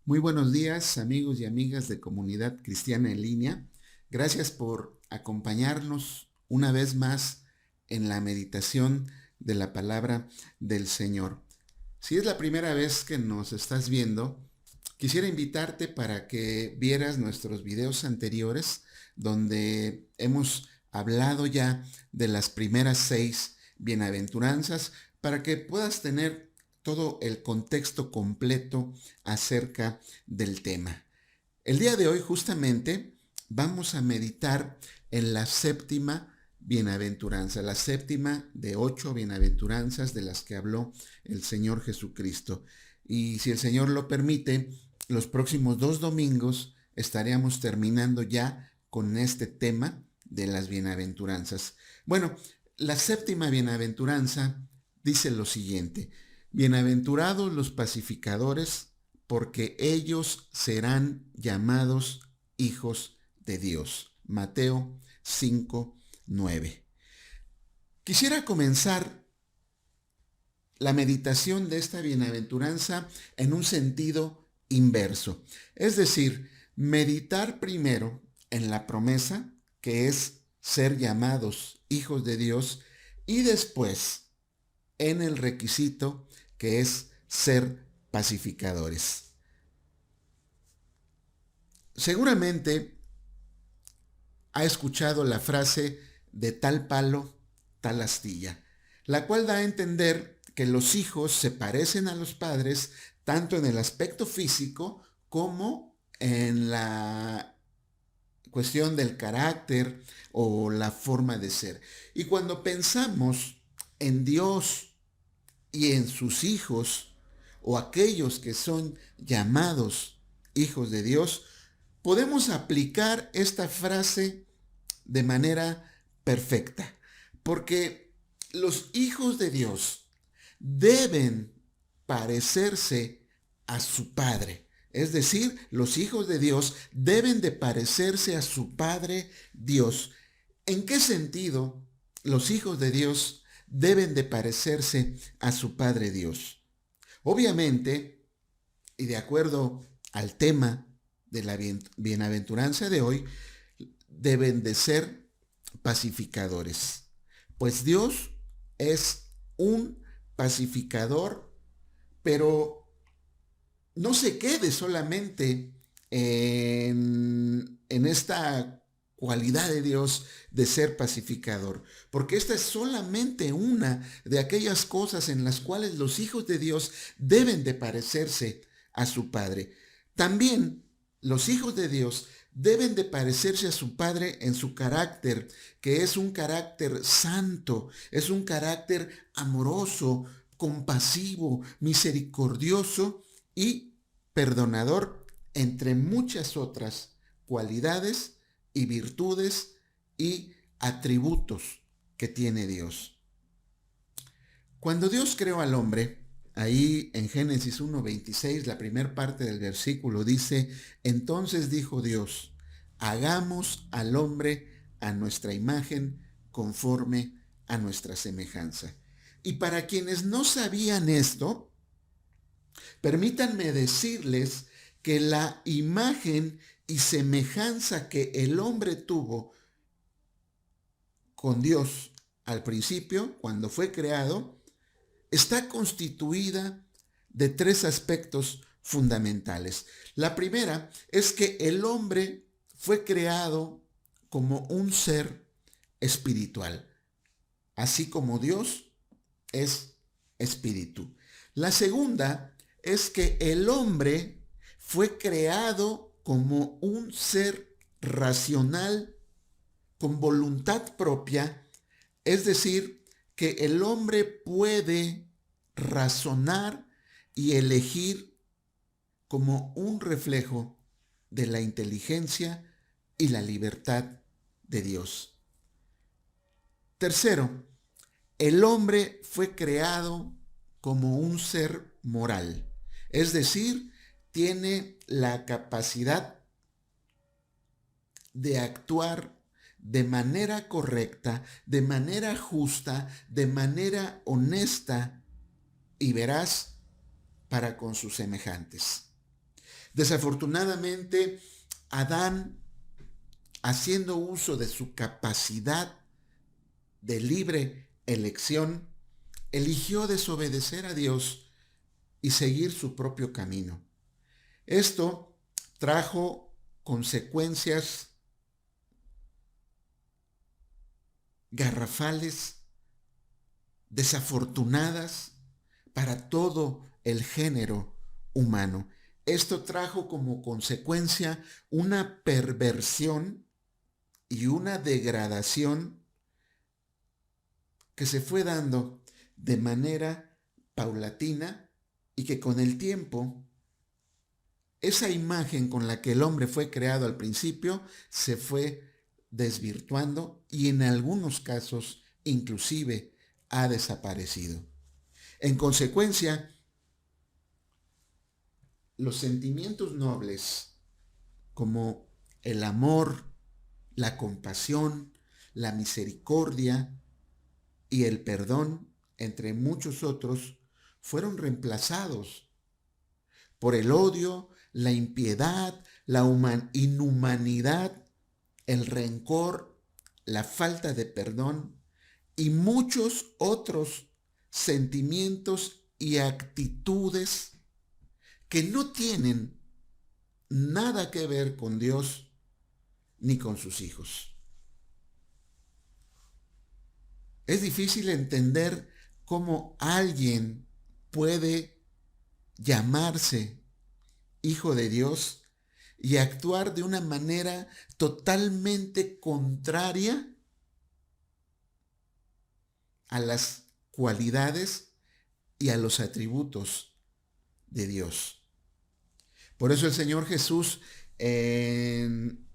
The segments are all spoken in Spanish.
Muy buenos días, amigos y amigas de Comunidad Cristiana en Línea. Gracias por acompañarnos una vez más en la meditación de la palabra del Señor. Si es la primera vez que nos estás viendo, quisiera invitarte para que vieras nuestros videos anteriores donde hemos hablado ya de las primeras 6 bienaventuranzas para que puedas tener todo el contexto completo acerca del tema. El día de hoy justamente vamos a meditar en la séptima bienaventuranza, la séptima de 8 bienaventuranzas de las que habló el Señor Jesucristo. Y si el Señor lo permite, los próximos 2 domingos estaremos terminando ya con este tema de las bienaventuranzas. Bueno, la séptima bienaventuranza dice lo siguiente: bienaventurados los pacificadores, porque ellos serán llamados hijos de Dios. Mateo 5:9. Quisiera comenzar la meditación de esta bienaventuranza en un sentido inverso. Es decir, meditar primero en la promesa, que es ser llamados hijos de Dios, y después en el requisito, que es ser pacificadores. Seguramente ha escuchado la frase de tal palo, tal astilla, la cual da a entender que los hijos se parecen a los padres tanto en el aspecto físico como en la cuestión del carácter o la forma de ser. Y cuando pensamos en Dios y en sus hijos, o aquellos que son llamados hijos de Dios, podemos aplicar esta frase de manera perfecta, porque los hijos de Dios deben parecerse a su Padre. Es decir, los hijos de Dios deben de parecerse a su Padre Dios. ¿En qué sentido los hijos de Dios deben de parecerse a su Padre Dios? Obviamente, y de acuerdo al tema de la bienaventuranza de hoy, deben de ser pacificadores, pues Dios es un pacificador, pero no se quede solamente en esta cualidad de Dios de ser pacificador, porque esta es solamente una de aquellas cosas en las cuales los hijos de Dios deben de parecerse a su Padre. También los hijos de Dios deben de parecerse a su Padre en su carácter, que es un carácter santo, es un carácter amoroso, compasivo, misericordioso y perdonador, entre muchas otras cualidades y virtudes y atributos que tiene Dios. Cuando Dios creó al hombre, ahí en Génesis 1:26, la primera parte del versículo dice: entonces dijo Dios, hagamos al hombre a nuestra imagen, conforme a nuestra semejanza. Y para quienes no sabían esto, permítanme decirles que la imagen y semejanza que el hombre tuvo con Dios al principio, cuando fue creado, está constituida de 3 aspectos fundamentales. La primera es que el hombre fue creado como un ser espiritual, así como Dios es espíritu. La segunda es que el hombre fue creado como un ser racional con voluntad propia, es decir, que el hombre puede razonar y elegir como un reflejo de la inteligencia y la libertad de Dios. Tercero, el hombre fue creado como un ser moral, es decir, tiene la capacidad de actuar de manera correcta, de manera justa, de manera honesta y veraz para con sus semejantes. Desafortunadamente, Adán, haciendo uso de su capacidad de libre elección, eligió desobedecer a Dios y seguir su propio camino. Esto trajo consecuencias garrafales, desafortunadas para todo el género humano. Esto trajo como consecuencia una perversión y una degradación que se fue dando de manera paulatina y que con el tiempo, esa imagen con la que el hombre fue creado al principio se fue desvirtuando y en algunos casos inclusive ha desaparecido. En consecuencia, los sentimientos nobles como el amor, la compasión, la misericordia y el perdón, entre muchos otros, fueron reemplazados por el odio, la impiedad, la inhumanidad, el rencor, la falta de perdón y muchos otros sentimientos y actitudes que no tienen nada que ver con Dios ni con sus hijos. Es difícil entender cómo alguien puede llamarse hijo de Dios y actuar de una manera totalmente contraria a las cualidades y a los atributos de Dios. Por eso el Señor Jesús en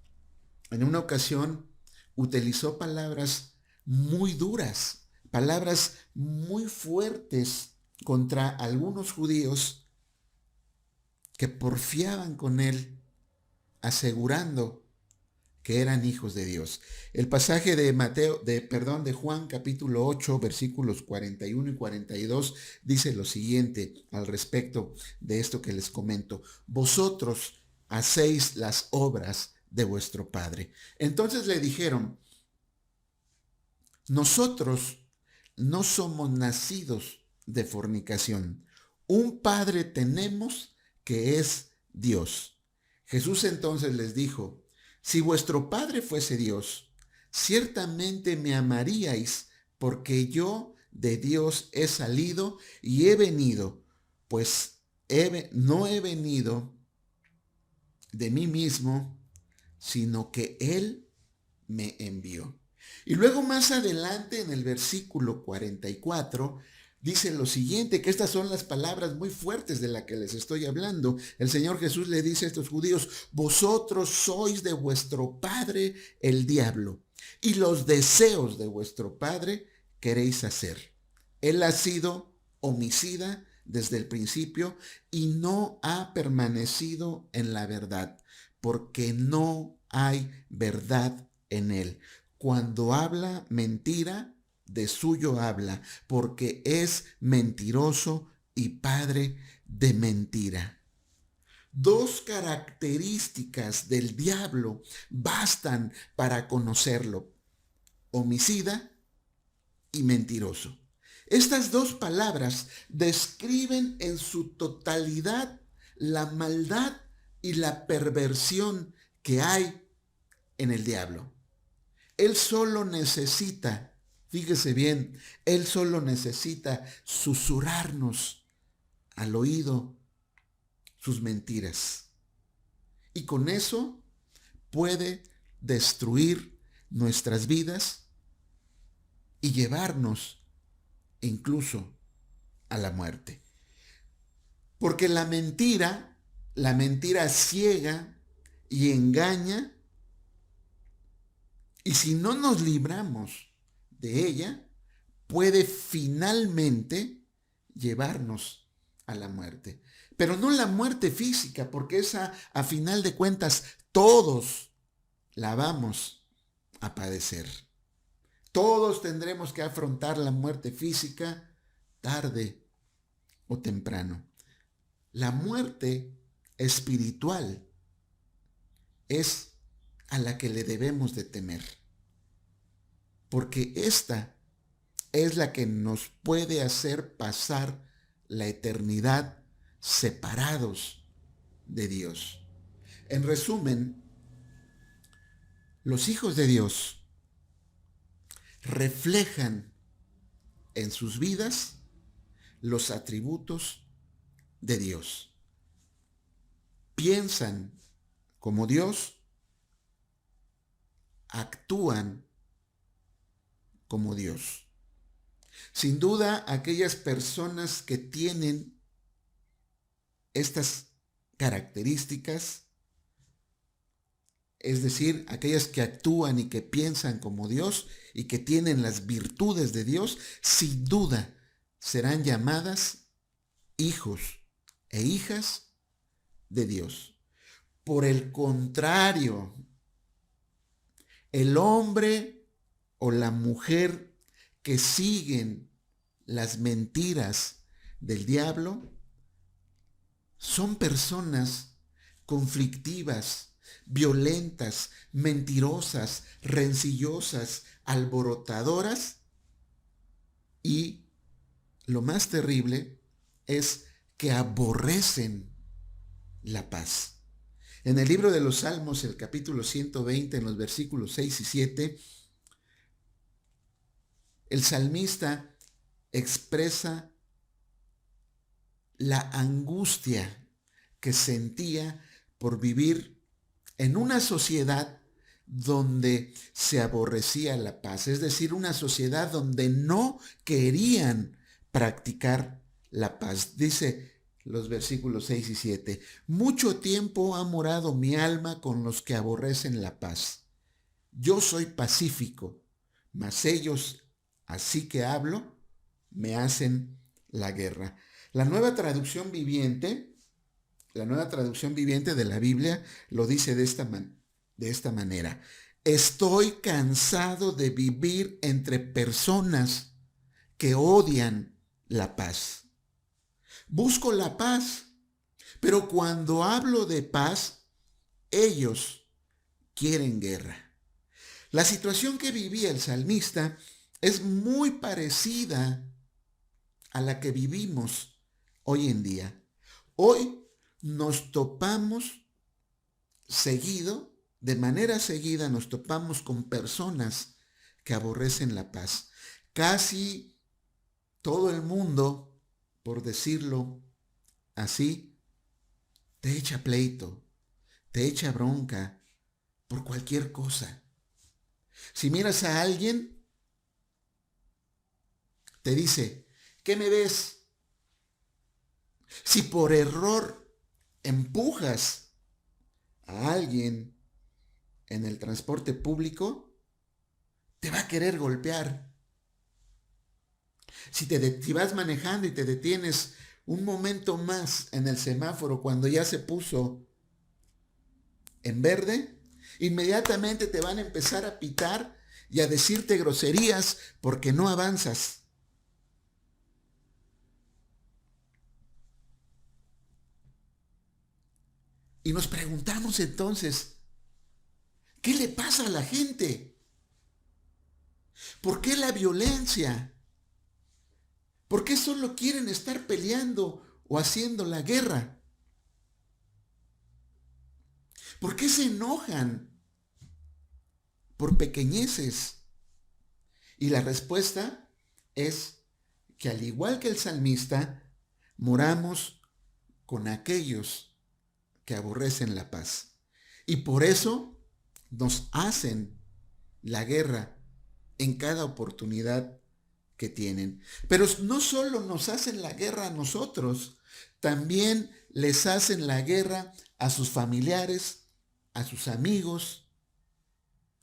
una ocasión utilizó palabras muy duras, palabras muy fuertes contra algunos judíos que porfiaban con él, asegurando que eran hijos de Dios. El pasaje de Juan capítulo 8, versículos 41 y 42 dice lo siguiente al respecto de esto que les comento: vosotros hacéis las obras de vuestro padre. Entonces le dijeron: nosotros no somos nacidos de fornicación. Un padre tenemos que es Dios. Jesús entonces les dijo: si vuestro padre fuese Dios, ciertamente me amaríais, porque yo de Dios he salido y he venido, pues no he venido de mí mismo, sino que Él me envió. Y luego más adelante en el versículo 44 dice lo siguiente, que estas son las palabras muy fuertes de las que les estoy hablando. El Señor Jesús le dice a estos judíos: vosotros sois de vuestro padre el diablo, y los deseos de vuestro padre queréis hacer. Él ha sido homicida desde el principio y no ha permanecido en la verdad, porque no hay verdad en él. Cuando habla mentira, de suyo habla, porque es mentiroso y padre de mentira. Dos características del diablo bastan para conocerlo: homicida y mentiroso. Estas dos palabras describen en su totalidad la maldad y la perversión que hay en el diablo. Él solo necesita, fíjese bien, él solo necesita susurrarnos al oído sus mentiras. Y con eso puede destruir nuestras vidas y llevarnos incluso a la muerte. Porque la mentira ciega y engaña, y si no nos libramos de ella, puede finalmente llevarnos a la muerte. Pero no la muerte física, porque esa, a final de cuentas, todos la vamos a padecer. Todos tendremos que afrontar la muerte física tarde o temprano. La muerte espiritual es a la que le debemos de temer, porque esta es la que nos puede hacer pasar la eternidad separados de Dios. En resumen, los hijos de Dios reflejan en sus vidas los atributos de Dios. Piensan como Dios, actúan como Dios. Sin duda, aquellas personas que tienen estas características, es decir, aquellas que actúan y que piensan como Dios y que tienen las virtudes de Dios, sin duda serán llamadas hijos e hijas de Dios. Por el contrario, el hombre o la mujer que siguen las mentiras del diablo son personas conflictivas, violentas, mentirosas, rencillosas, alborotadoras, y lo más terrible es que aborrecen la paz. En el libro de los Salmos, el capítulo 120, en los versículos 6 y 7, el salmista expresa la angustia que sentía por vivir en una sociedad donde se aborrecía la paz, es decir, una sociedad donde no querían practicar la paz. Dice los versículos 6 y 7, mucho tiempo ha morado mi alma con los que aborrecen la paz. Yo soy pacífico, mas ellos, así que hablo, me hacen la guerra. La nueva traducción viviente de la Biblia lo dice de esta manera. Estoy cansado de vivir entre personas que odian la paz. Busco la paz, pero cuando hablo de paz, ellos quieren guerra. La situación que vivía el salmista es muy parecida a la que vivimos hoy en día. Hoy nos topamos de manera seguida nos topamos con personas que aborrecen la paz. Casi todo el mundo, por decirlo así, te echa pleito, te echa bronca por cualquier cosa. Si miras a alguien, te dice, ¿qué me ves? Si por error empujas a alguien en el transporte público, te va a querer golpear. Si vas manejando y te detienes un momento más en el semáforo cuando ya se puso en verde, inmediatamente te van a empezar a pitar y a decirte groserías porque no avanzas. Y nos preguntamos entonces, ¿qué le pasa a la gente? ¿Por qué la violencia? ¿Por qué solo quieren estar peleando o haciendo la guerra? ¿Por qué se enojan por pequeñeces? Y la respuesta es que al igual que el salmista, moramos con aquellos que aborrecen la paz. Y por eso nos hacen la guerra en cada oportunidad que tienen. Pero no solo nos hacen la guerra a nosotros, también les hacen la guerra a sus familiares, a sus amigos,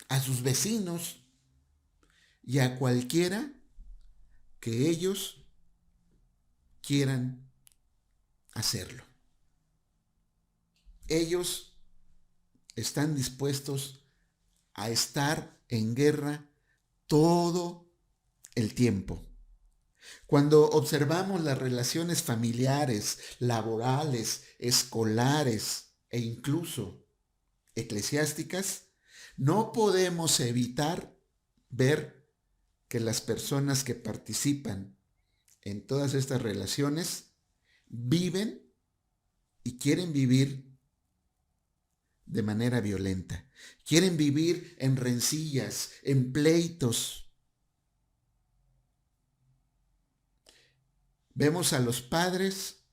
a sus vecinos y a cualquiera que ellos quieran hacerlo. Ellos están dispuestos a estar en guerra todo el tiempo. Cuando observamos las relaciones familiares, laborales, escolares e incluso eclesiásticas, no podemos evitar ver que las personas que participan en todas estas relaciones viven y quieren vivir de manera violenta. Quieren vivir en rencillas, en pleitos. Vemos a los padres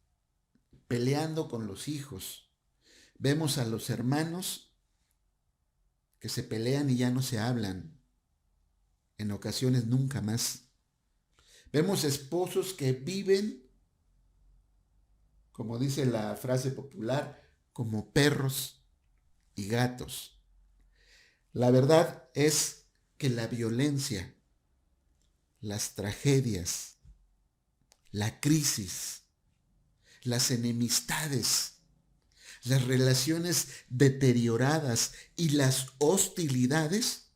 peleando con los hijos. Vemos a los hermanos que se pelean y ya no se hablan. En ocasiones nunca más. Vemos esposos que viven, como dice la frase popular, como perros y gatos. La verdad es que la violencia, las tragedias, la crisis, las enemistades, las relaciones deterioradas y las hostilidades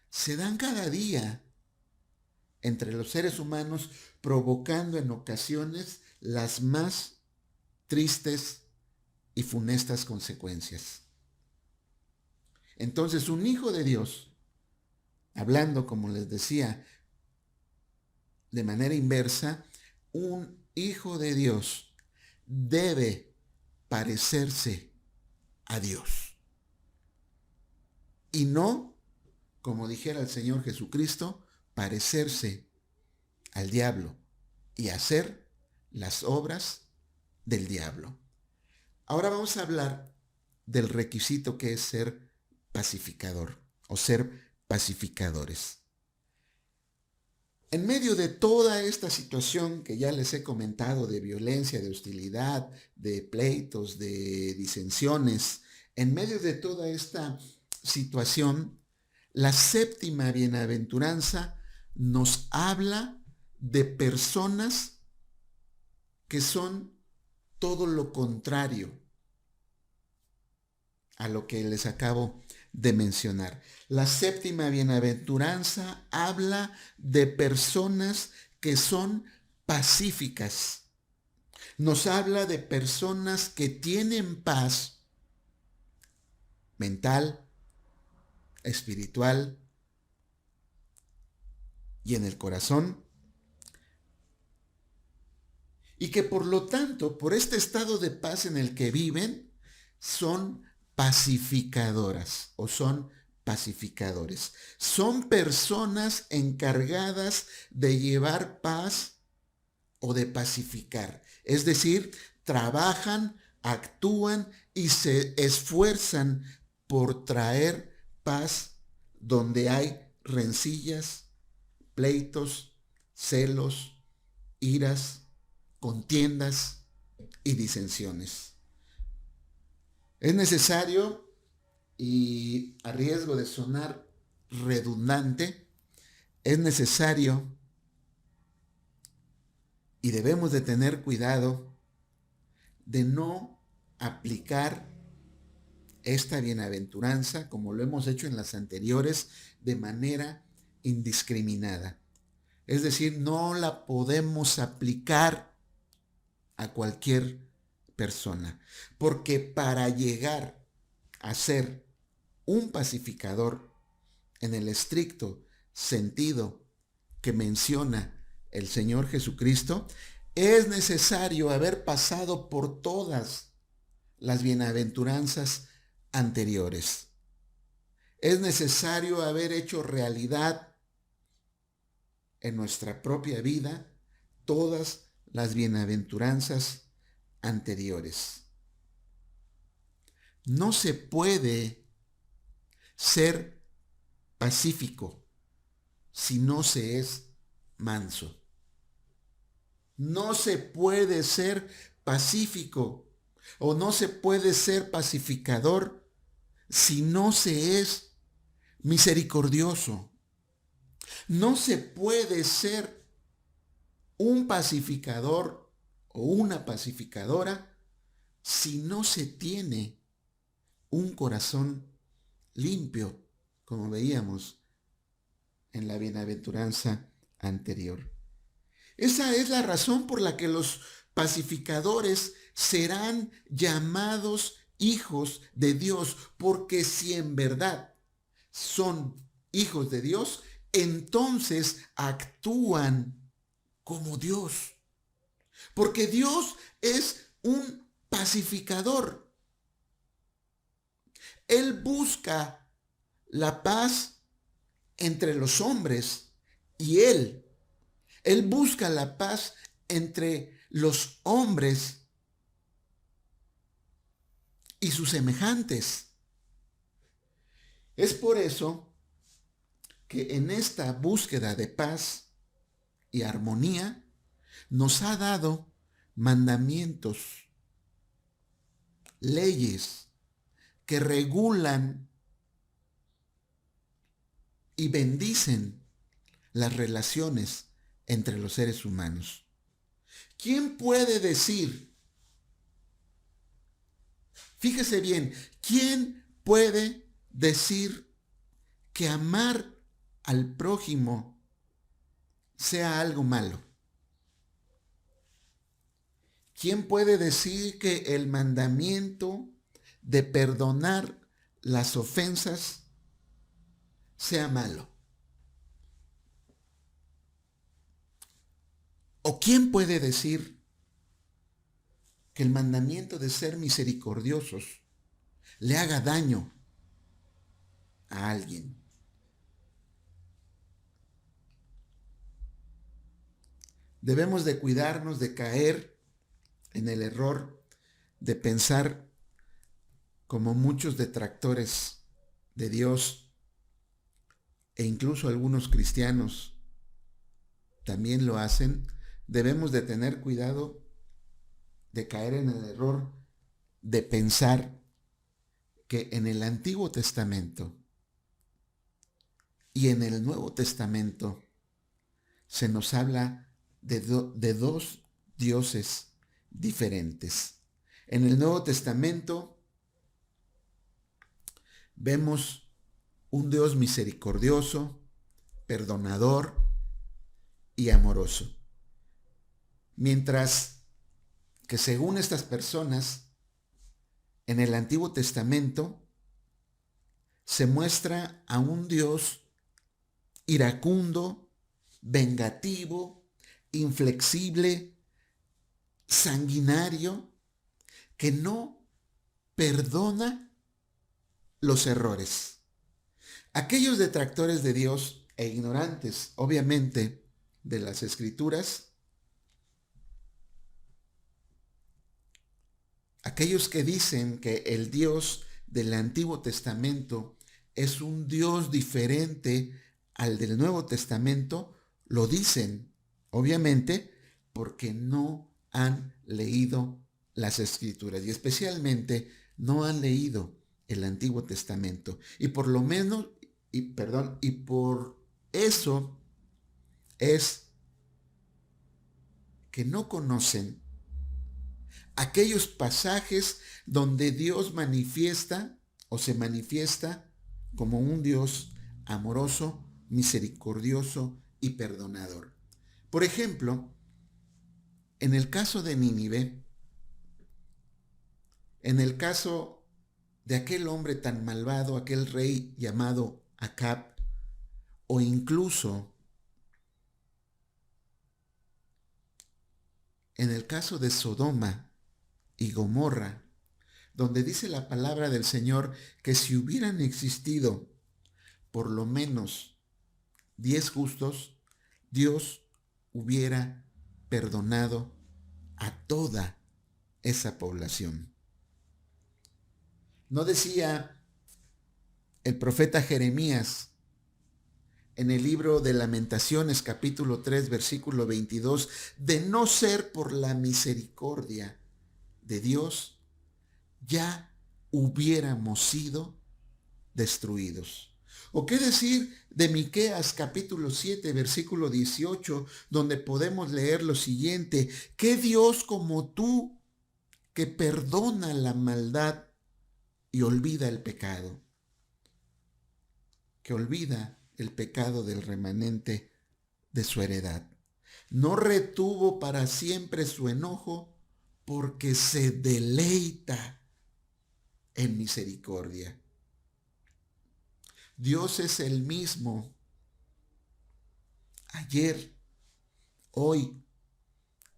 se dan cada día entre los seres humanos, provocando en ocasiones las más tristes y funestas consecuencias. Entonces, un hijo de Dios, hablando, como les decía, de manera inversa, un hijo de Dios debe parecerse a Dios. Y no, como dijera el Señor Jesucristo, parecerse al diablo y hacer las obras del diablo. Ahora vamos a hablar del requisito que es ser pacificador o ser pacificadores. En medio de toda esta situación que ya les he comentado de violencia, de hostilidad, de pleitos, de disensiones, en medio de toda esta situación, la séptima bienaventuranza nos habla de personas que son todo lo contrario a lo que les acabo de mencionar. La séptima bienaventuranza habla de personas que son pacíficas. Nos habla de personas que tienen paz mental, espiritual y en el corazón. Y que por lo tanto, por este estado de paz en el que viven, son pacificadoras o son pacificadores. Son personas encargadas de llevar paz o de pacificar. Es decir, trabajan, actúan y se esfuerzan por traer paz donde hay rencillas, pleitos, celos, iras, contiendas y disensiones. Es necesario, y a riesgo de sonar redundante, es necesario y debemos de tener cuidado de no aplicar esta bienaventuranza, como lo hemos hecho en las anteriores, de manera indiscriminada. Es decir, no la podemos aplicar a cualquier persona, porque para llegar a ser un pacificador en el estricto sentido que menciona el Señor Jesucristo, es necesario haber pasado por todas las bienaventuranzas anteriores. Es necesario haber hecho realidad en nuestra propia vida todas las bienaventuranzas anteriores. No se puede ser pacífico si no se es manso. No se puede ser pacífico o no se puede ser pacificador si no se es misericordioso. No se puede ser un pacificador o una pacificadora si no se tiene un corazón limpio, como veíamos en la bienaventuranza anterior. Esa es la razón por la que los pacificadores serán llamados hijos de Dios, porque si en verdad son hijos de Dios, entonces actúan como Dios. Porque Dios es un pacificador. Él busca la paz entre los hombres y Él busca la paz entre los hombres y sus semejantes. Es por eso que en esta búsqueda de paz y armonía nos ha dado mandamientos, leyes que regulan y bendicen las relaciones entre los seres humanos. ¿Quién puede decir, fíjese bien, quién puede decir que amar al prójimo sea algo malo? ¿Quién puede decir que el mandamiento de perdonar las ofensas sea malo? ¿O quién puede decir que el mandamiento de ser misericordiosos le haga daño a alguien? Debemos de cuidarnos de caer en el error de pensar como muchos detractores de Dios e incluso algunos cristianos también lo hacen. Debemos de tener cuidado de caer en el error de pensar que en el Antiguo Testamento y en el Nuevo Testamento se nos habla de dos dioses diferentes. En el Nuevo Testamento vemos un Dios misericordioso, perdonador y amoroso. Mientras que según estas personas, en el Antiguo Testamento se muestra a un Dios iracundo, vengativo, inflexible, sanguinario, que no perdona los errores. Aquellos detractores de Dios e ignorantes, obviamente, de las Escrituras, aquellos que dicen que el Dios del Antiguo Testamento es un Dios diferente al del Nuevo Testamento, lo dicen, obviamente, porque no han leído las Escrituras y especialmente no han leído el Antiguo Testamento. Y por lo menos, y por eso es que no conocen aquellos pasajes donde Dios manifiesta o se manifiesta como un Dios amoroso, misericordioso y perdonador. Por ejemplo, en el caso de Nínive, en el caso de aquel hombre tan malvado, aquel rey llamado Acab, o incluso en el caso de Sodoma y Gomorra, donde dice la palabra del Señor que si hubieran existido por lo menos 10 justos, Dios hubiera perdonado a toda esa población. ¿No decía el profeta Jeremías en el libro de Lamentaciones, capítulo 3, versículo 22, de no ser por la misericordia de Dios, ya hubiéramos sido destruidos? ¿O qué decir de Miqueas capítulo 7, versículo 18, donde podemos leer lo siguiente: ¿qué Dios como tú que perdona la maldad y olvida el pecado? Que olvida el pecado del remanente de su heredad. No retuvo para siempre su enojo, porque se deleita en misericordia. Dios es el mismo ayer, hoy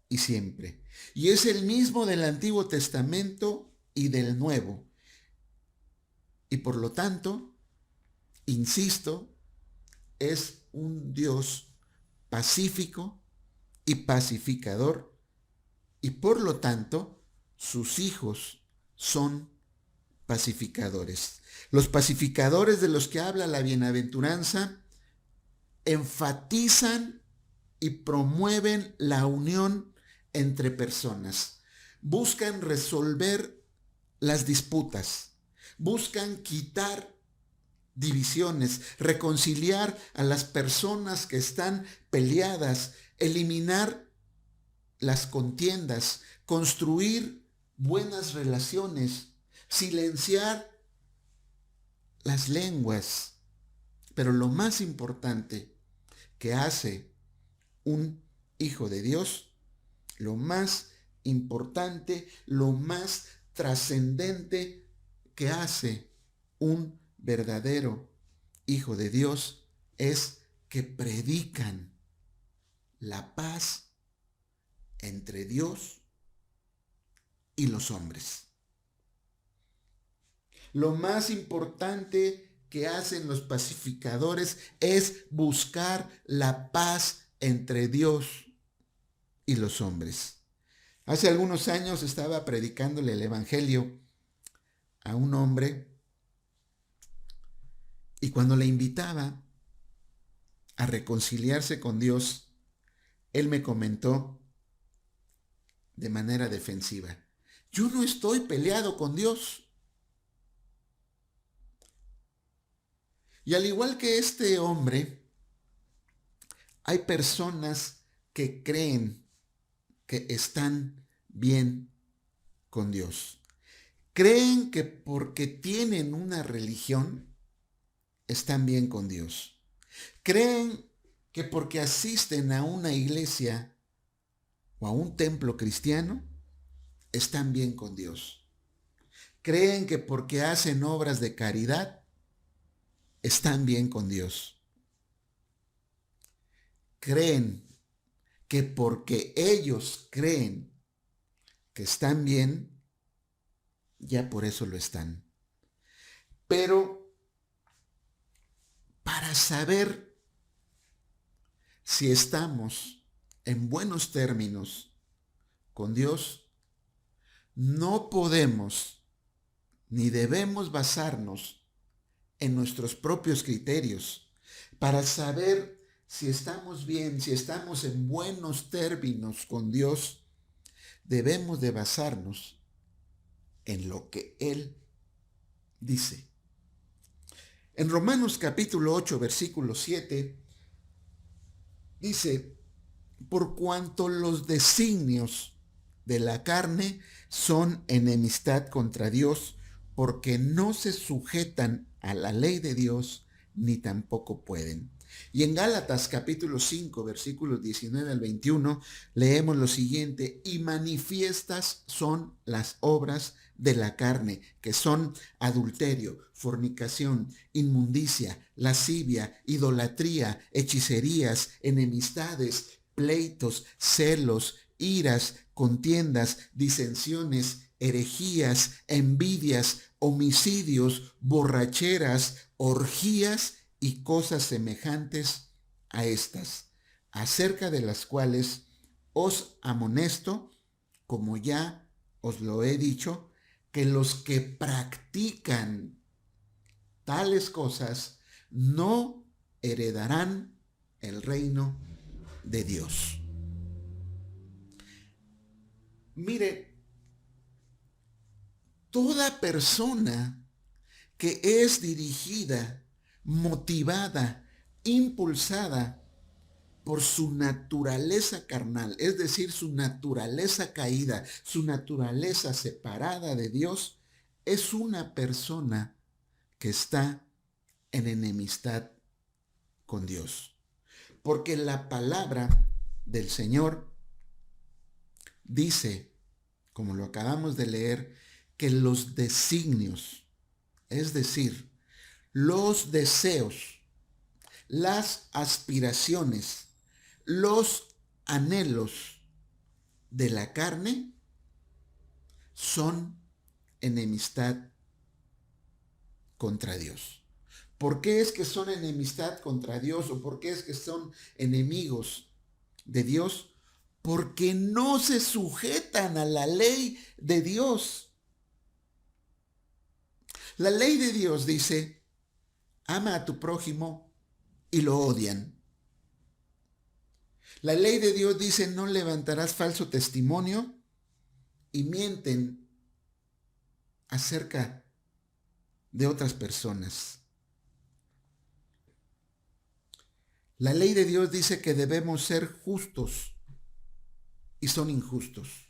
y siempre. Y es el mismo del Antiguo Testamento y del Nuevo. Y por lo tanto, insisto, es un Dios pacífico y pacificador, y por lo tanto, sus hijos son pacificadores. Los pacificadores de los que habla la bienaventuranza enfatizan y promueven la unión entre personas. Buscan resolver las disputas, buscan quitar divisiones, reconciliar a las personas que están peleadas, eliminar las contiendas, construir buenas relaciones, silenciar las lenguas. Pero lo más importante que hace un hijo de Dios, lo más importante, lo más trascendente que hace un verdadero hijo de Dios es que predican la paz entre Dios y los hombres. Lo más importante que hacen los pacificadores es buscar la paz entre Dios y los hombres. Hace algunos años estaba predicándole el Evangelio a un hombre, y cuando le invitaba a reconciliarse con Dios, él me comentó de manera defensiva: yo no estoy peleado con Dios. Y al igual que este hombre, hay personas que creen que están bien con Dios. Creen que porque tienen una religión, están bien con Dios. Creen que porque asisten a una iglesia o a un templo cristiano, están bien con Dios. Creen que porque hacen obras de caridad, están bien con Dios. Creen que porque ellos creen que están bien, ya por eso lo están. Pero para saber si estamos en buenos términos con Dios, no podemos ni debemos basarnos en nuestros propios criterios. Para saber si estamos bien, si estamos en buenos términos con Dios, debemos de basarnos en lo que Él dice. En Romanos capítulo 8, versículo 7, dice: por cuanto los designios de la carne son enemistad contra Dios, porque no se sujetan a la ley de Dios, ni tampoco pueden. Y en Gálatas capítulo 5, versículos 19 al 21, leemos lo siguiente: y manifiestas son las obras de la carne, que son adulterio, fornicación, inmundicia, lascivia, idolatría, hechicerías, enemistades, pleitos, celos, iras, contiendas, disensiones, herejías, envidias, homicidios, borracheras, orgías y cosas semejantes a estas, acerca de las cuales os amonesto, como ya os lo he dicho, que los que practican tales cosas no heredarán el reino de Dios. Mire, toda persona que es dirigida, motivada, impulsada por su naturaleza carnal, es decir, su naturaleza caída, su naturaleza separada de Dios, es una persona que está en enemistad con Dios. Porque la palabra del Señor dice, como lo acabamos de leer, que los designios, es decir, los deseos, las aspiraciones, los anhelos de la carne son enemistad contra Dios. ¿Por qué es que son enemistad contra Dios o por qué es que son enemigos de Dios? Porque no se sujetan a la ley de Dios. La ley de Dios dice, ama a tu prójimo y lo odian. La ley de Dios dice, no levantarás falso testimonio y mienten acerca de otras personas. La ley de Dios dice que debemos ser justos y son injustos.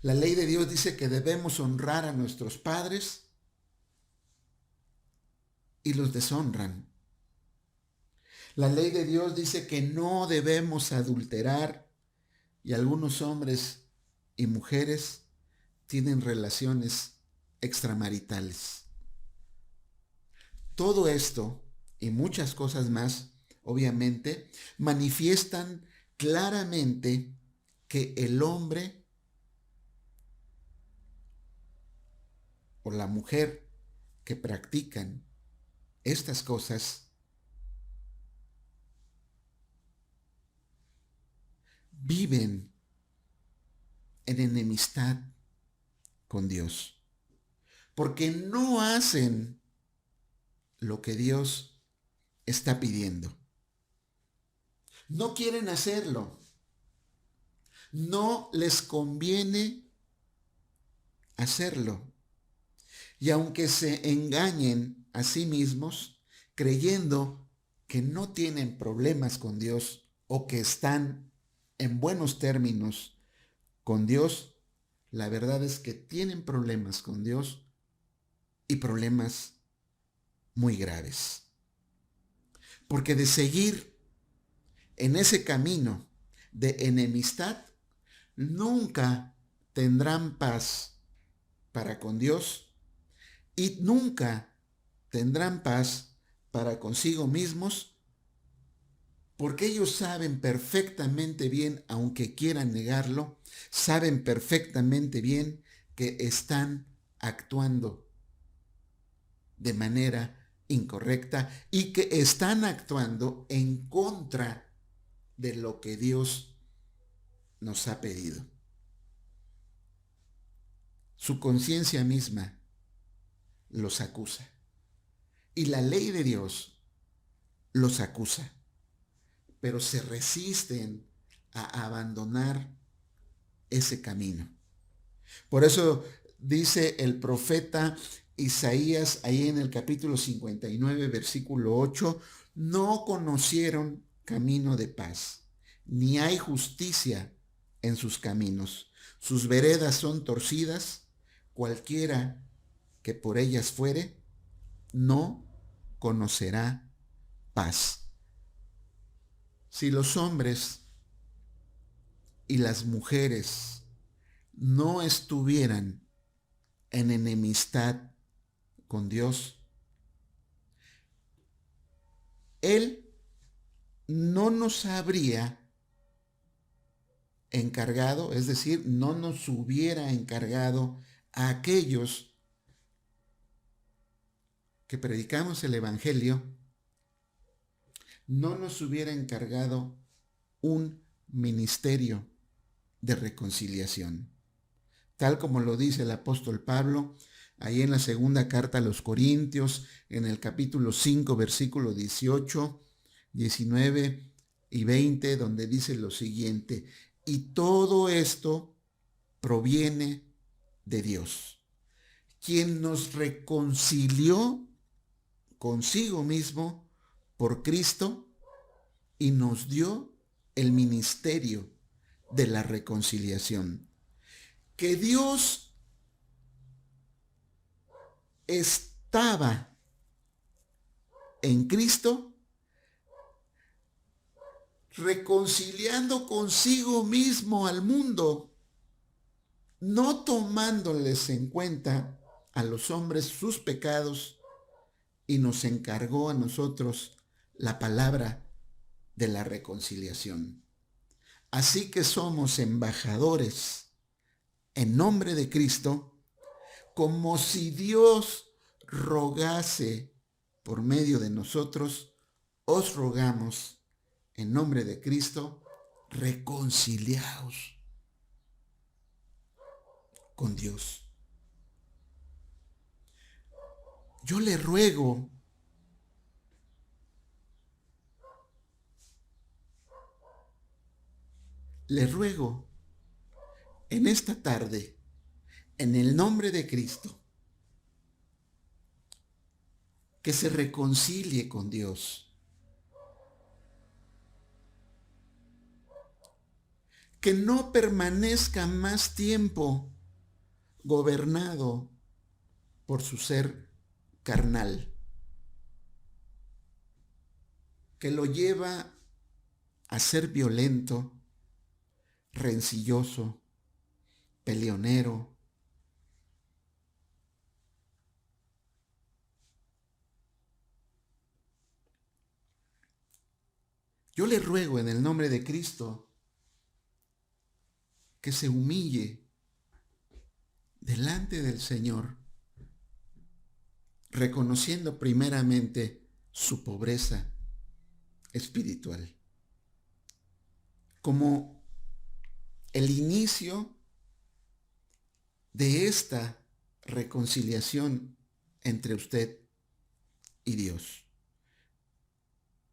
La ley de Dios dice que debemos honrar a nuestros padres y los deshonran. La ley de Dios dice que no debemos adulterar y algunos hombres y mujeres tienen relaciones extramaritales. Todo esto y muchas cosas más, obviamente, manifiestan claramente que el hombre o la mujer que practican estas cosas viven en enemistad con Dios, porque no hacen lo que Dios está pidiendo. No quieren hacerlo. No les conviene hacerlo. Y aunque se engañen a sí mismos, creyendo que no tienen problemas con Dios o que están en buenos términos con Dios, la verdad es que tienen problemas con Dios y problemas muy graves. Porque de seguir en ese camino de enemistad, nunca tendrán paz para con Dios y nunca tendrán paz para consigo mismos, porque ellos saben perfectamente bien, aunque quieran negarlo, saben perfectamente bien que están actuando de manera incorrecta y que están actuando en contra de lo que Dios nos ha pedido. Su conciencia misma los acusa y la ley de Dios los acusa, pero se resisten a abandonar ese camino. Por eso dice el profeta Isaías ahí en el capítulo 59, versículo 8, no conocieron camino de paz, ni hay justicia en sus caminos. Sus veredas son torcidas, cualquiera que por ellas fuere, no conocerá paz. Si los hombres y las mujeres no estuvieran en enemistad con Dios, Él no nos habría encargado, es decir, no nos hubiera encargado a aquellos que predicamos el Evangelio, no nos hubiera encargado un ministerio de reconciliación. Tal como lo dice el apóstol Pablo, ahí en la segunda carta a los Corintios, en el capítulo 5, versículo 18, 19 y 20, donde dice lo siguiente, y todo esto proviene de Dios, quien nos reconcilió consigo mismo por Cristo y nos dio el ministerio de la reconciliación. Que Dios estaba en Cristo reconciliando consigo mismo al mundo, no tomándoles en cuenta a los hombres sus pecados, y nos encargó a nosotros la palabra de la reconciliación. Así que somos embajadores en nombre de Cristo, como si Dios rogase por medio de nosotros. Os rogamos en nombre de Cristo, reconciliaos con Dios. Yo le ruego en esta tarde, en el nombre de Cristo, que se reconcilie con Dios, que no permanezca más tiempo gobernado por su ser carnal, que lo lleva a ser violento, rencilloso, peleonero, yo le ruego en el nombre de Cristo que se humille delante del Señor, reconociendo primeramente su pobreza espiritual, como el inicio de esta reconciliación entre usted y Dios.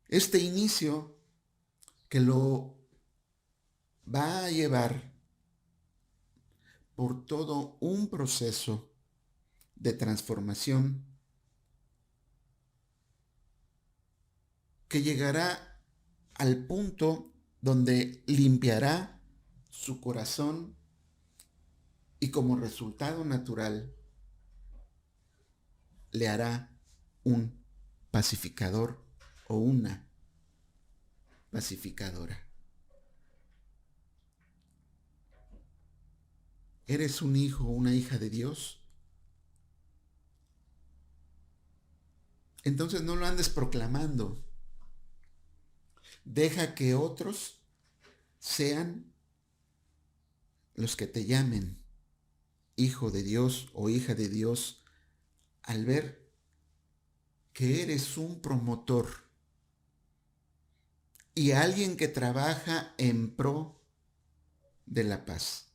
Este inicio que lo va a llevar por todo un proceso de transformación que llegará al punto donde limpiará su corazón y como resultado natural le hará un pacificador o una pacificadora. ¿Eres un hijo o una hija de Dios? Entonces no lo andes proclamando. Deja que otros sean los que te llamen hijo de Dios o hija de Dios al ver que eres un promotor y alguien que trabaja en pro de la paz.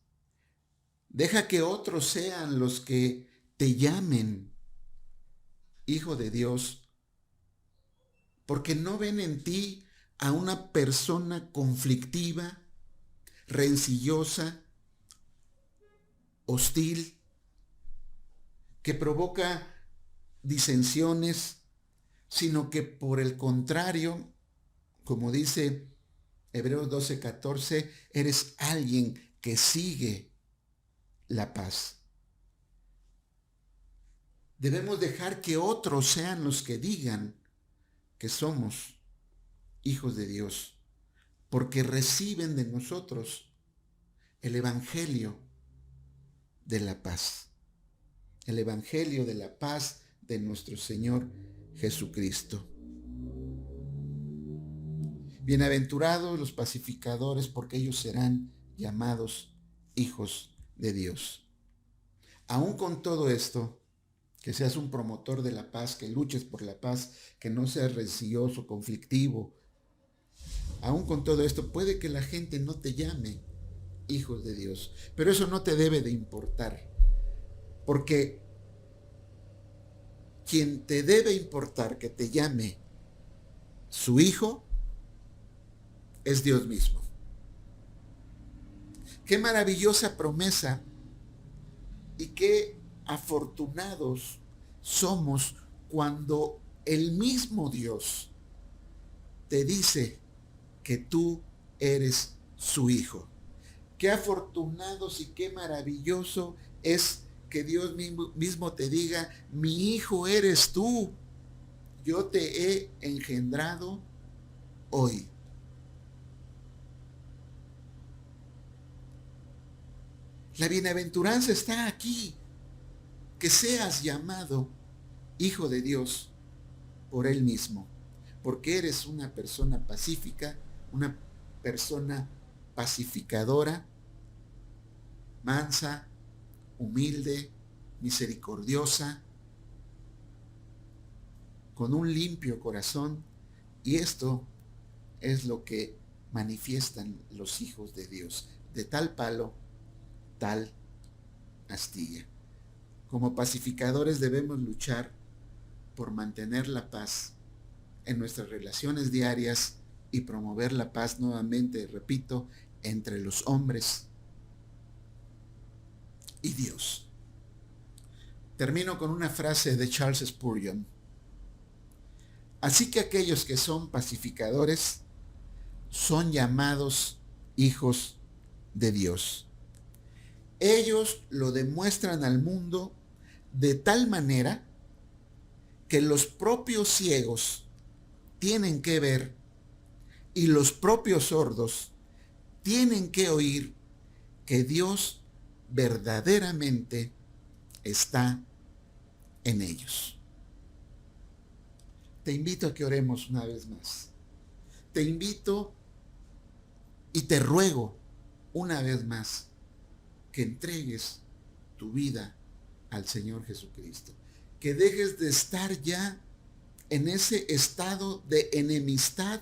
Deja que otros sean los que te llamen hijo de Dios, porque no ven en ti a una persona conflictiva, rencillosa, hostil, que provoca disensiones, sino que por el contrario, como dice Hebreos 12:14, eres alguien que sigue la paz. Debemos dejar que otros sean los que digan que somos hijos de Dios, porque reciben de nosotros el evangelio de la paz, el evangelio de la paz de nuestro Señor Jesucristo. Bienaventurados los pacificadores, porque ellos serán llamados hijos de Dios. Aún con todo esto, que seas un promotor de la paz, que luches por la paz, que no seas rencilloso, conflictivo, aún con todo esto, puede que la gente no te llame hijos de Dios, pero eso no te debe de importar, porque quien te debe importar que te llame su hijo es Dios mismo. Qué maravillosa promesa y qué afortunados somos cuando el mismo Dios te dice que tú eres su hijo. Qué afortunados y qué maravilloso es que Dios mismo te diga: mi hijo eres tú, yo te he engendrado hoy. La bienaventuranza está aquí, que seas llamado hijo de Dios por Él mismo, porque eres una persona pacífica, una persona pacificadora, mansa, humilde, misericordiosa, con un limpio corazón, y esto es lo que manifiestan los hijos de Dios. De tal palo, tal astilla. Como pacificadores debemos luchar por mantener la paz en nuestras relaciones diarias y promover la paz nuevamente, repito, entre los hombres y Dios. Termino con una frase de Charles Spurgeon. Así que aquellos que son pacificadores son llamados hijos de Dios. Ellos lo demuestran al mundo de tal manera que los propios ciegos tienen que ver y los propios sordos tienen que oír que Dios verdaderamente está en ellos. Te invito a que oremos una vez más. Te invito y te ruego una vez más que entregues tu vida al Señor Jesucristo. Que dejes de estar ya en ese estado de enemistad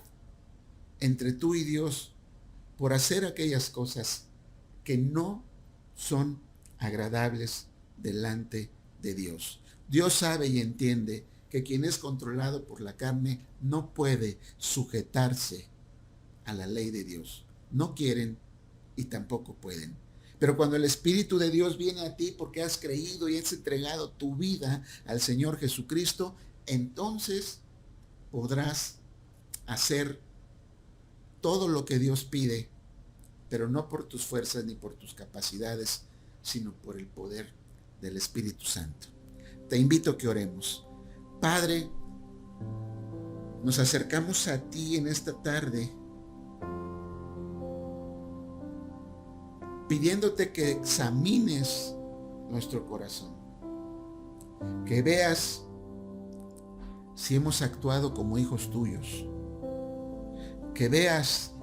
entre tú y Dios por hacer aquellas cosas que no son agradables delante de Dios. Dios sabe y entiende que quien es controlado por la carne no puede sujetarse a la ley de Dios. No quieren y tampoco pueden. Pero cuando el Espíritu de Dios viene a ti porque has creído y has entregado tu vida al Señor Jesucristo, entonces podrás hacer todo lo que Dios pide, pero no por tus fuerzas ni por tus capacidades, sino por el poder del Espíritu Santo. Te invito a que oremos. Padre, nos acercamos a ti en esta tarde, pidiéndote que examines nuestro corazón, que veas si hemos actuado como hijos tuyos, que veas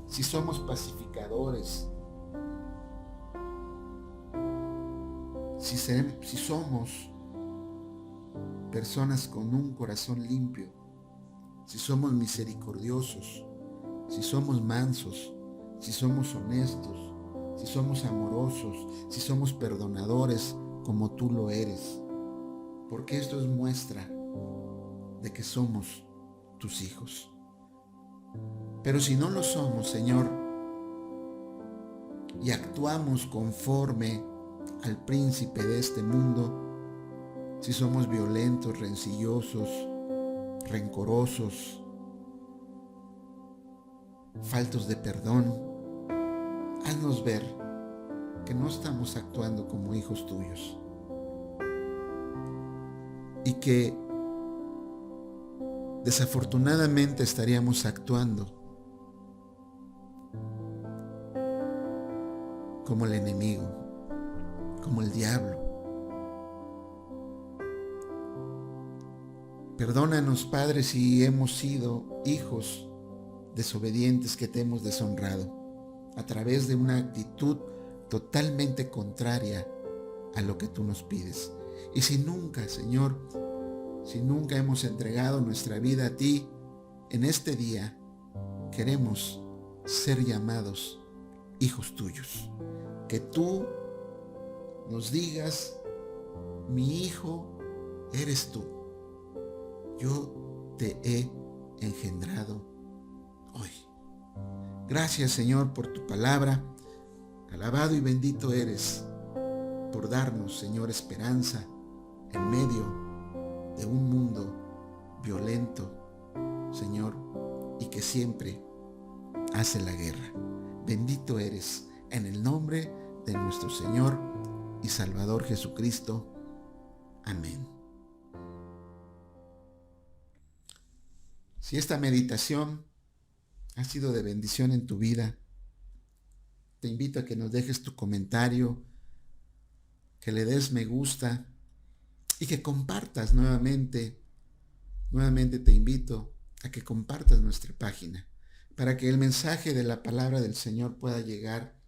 si somos pacificadores, si somos personas con un corazón limpio, si somos misericordiosos, si somos mansos, si somos honestos, si somos amorosos, si somos perdonadores como tú lo eres, porque esto es muestra de que somos tus hijos. Pero si no lo somos, Señor, y actuamos conforme al príncipe de este mundo, si somos violentos, rencillosos, rencorosos, faltos de perdón, haznos ver que no estamos actuando como hijos tuyos y que desafortunadamente estaríamos actuando como el enemigo, como el diablo. Perdónanos, Padre, si hemos sido hijos desobedientes, que te hemos deshonrado a través de una actitud totalmente contraria a lo que tú nos pides. Y si nunca, Señor, si nunca hemos entregado nuestra vida a ti, en este día queremos ser llamados hijos tuyos. Que tú nos digas: mi hijo eres tú. Yo te he engendrado hoy. Gracias, Señor, por tu palabra. Alabado y bendito eres por darnos, Señor, esperanza en medio de un mundo violento, Señor, y que siempre hace la guerra. Bendito eres, en el nombre de nuestro Señor y Salvador Jesucristo. Amén. Si esta meditación ha sido de bendición en tu vida, te invito a que nos dejes tu comentario, que le des me gusta y que compartas nuevamente. Nuevamente te invito a que compartas nuestra página para que el mensaje de la palabra del Señor pueda llegar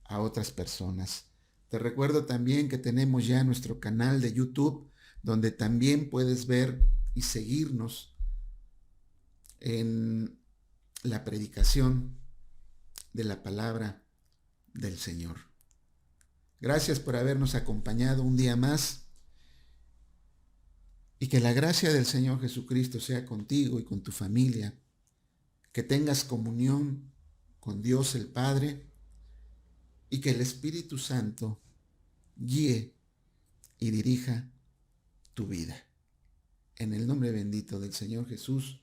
a otras personas. Te recuerdo también que tenemos ya nuestro canal de YouTube, donde también puedes ver y seguirnos en la predicación de la palabra del Señor. Gracias por habernos acompañado un día más y que la gracia del Señor Jesucristo sea contigo y con tu familia, que tengas comunión con Dios el Padre y que el Espíritu Santo guíe y dirija tu vida. En el nombre bendito del Señor Jesús,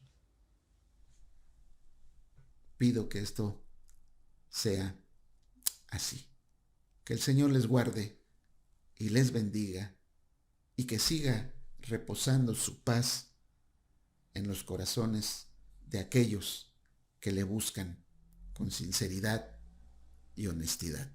pido que esto sea así. Que el Señor les guarde y les bendiga y que siga reposando su paz en los corazones de aquellos que le buscan con sinceridad y honestidad.